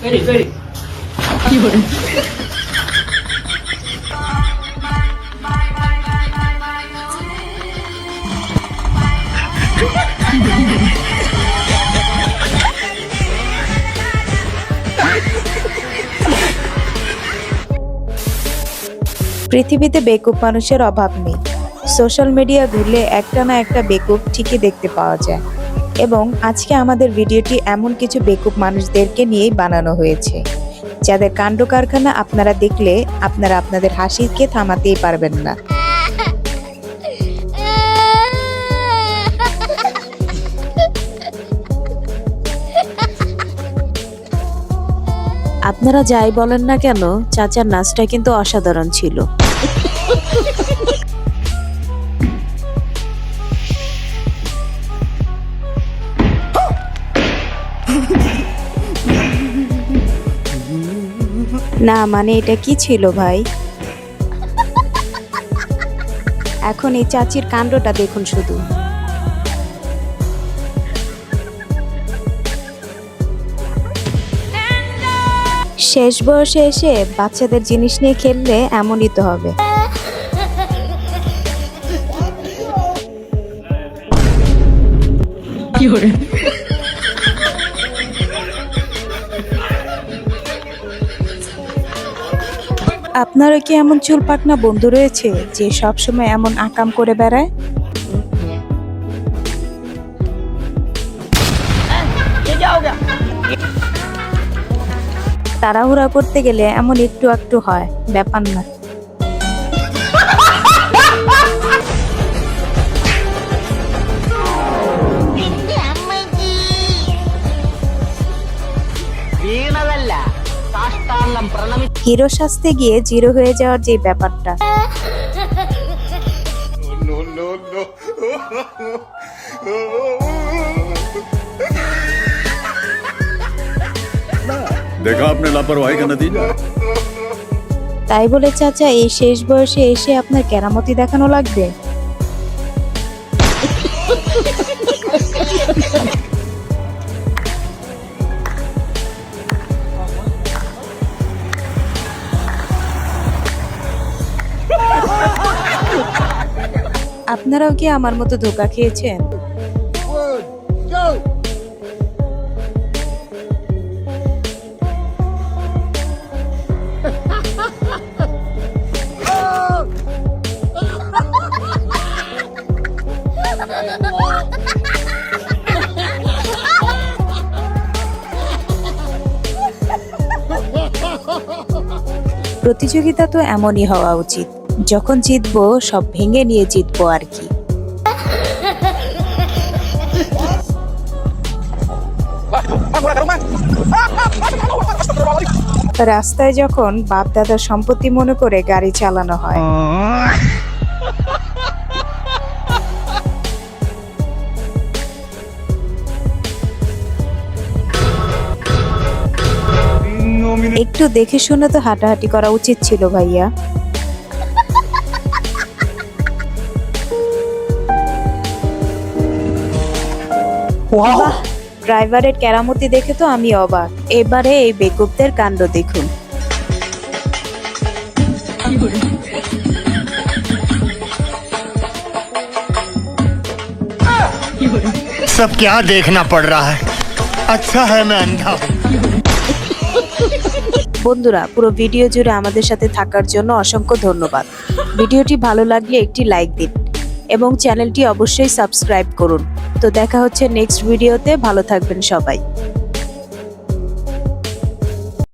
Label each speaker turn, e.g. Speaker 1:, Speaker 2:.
Speaker 1: পৃথিবীতে বেকুব মানুষের অভাব নেই। সোশ্যাল মিডিয়া ঘুরলে একটা না একটা বেকুব ঠিকই দেখতে পাওয়া যায়। এবং আজকে আমাদের ভিডিওটি এমন কিছু বেকুব মানুষদেরকে নিয়েই বানানো হয়েছে, যাদের কাণ্ড কারখানা আপনারা দেখলে আপনারা আপনাদের হাসিকে থামাতেই পারবেন না। আপনারা যাই বলেন না কেন, চাচার নাচটা কিন্তু অসাধারণ ছিল। না মানে এটা কি ছিল ভাই? এখন এই চাচির কাণ্ডটা দেখুন শুধু। শেষ বয়সে এসে বাচ্চাদের জিনিস নিয়ে খেললে এমনই তো হবে। আপনারও কি এমন চুল পাকনা বন্ধু রয়েছে যে সবসময় এমন আকাম করে বেড়ায়? তাড়াহুড়া করতে গেলে এমন একটু একটু হয়, ব্যাপার না। হিরো সাজতে গিয়ে জিরো হয়ে যাওয়ার যে ব্যাপারটা,
Speaker 2: देखा आपने लापरवाही का नतीजा।
Speaker 1: তাই বলে চাচা এই শেষ বয়সে এসে আপনার কেরামতি দেখানো লাগবে? আপনারাও কি আমার মতো ধোঁকা খেয়েছেন? প্রতিযোগিতা তো এমনই হওয়া উচিত, যখন জিতবো সব ভেঙে নিয়ে জিতবো আর কি। রাস্তায় যখন বাপ দাদার সম্পত্তি মনে করে গাড়ি চালানো হয়, একটু দেখে শুনে তো হাঁটাহাঁটি করা উচিত ছিল ভাইয়া। ড্রাইভারের কেরামতি দেখে তো আমি অবাক। এবারে এই বেকুবদের কাণ্ড দেখুন।
Speaker 3: सब क्या देखना पड़ रहा है, अच्छा है मैं अंधा हूं।
Speaker 1: বন্ধুরা, পুরো ভিডিও জুড়ে আমাদের সাথে থাকার জন্য অসংখ্য ধন্যবাদ। ভিডিওটি ভালো লাগলে একটি লাইক দিন এবং চ্যানেলটি অবশ্যই সাবস্ক্রাইব করুন। তো দেখা হচ্ছে নেক্সট ভিডিওতে। ভালো থাকবেন সবাই।